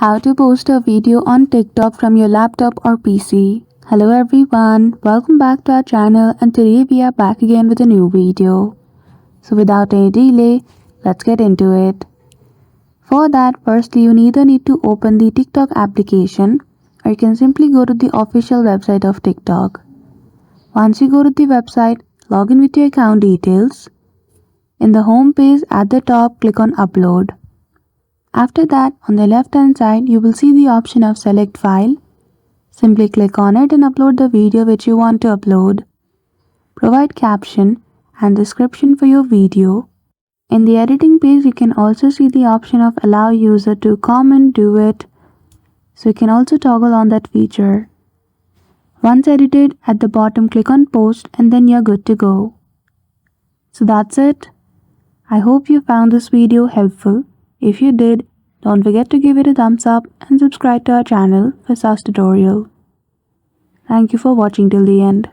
How to post a video on TikTok from your laptop or PC. Hello everyone, welcome back to our channel and today we are back again with a new video. So without any delay, let's get into it. For that, firstly you either need to open the TikTok application or you can simply go to the official website of TikTok. Once you go to the website, log in with your account details. In the home page at the top, click on Upload. After that, on the left hand side, you will see the option of Select File. Simply click on it and upload the video which you want to upload. Provide caption and description for your video. In the editing page, you can also see the option of Allow user to comment, do it. So you can also toggle on that feature. Once edited, at the bottom click on Post and then you're good to go. So that's it. I hope you found this video helpful. If you did, don't forget to give it a thumbs up and subscribe to our channel for such tutorial. Thank you for watching till the end.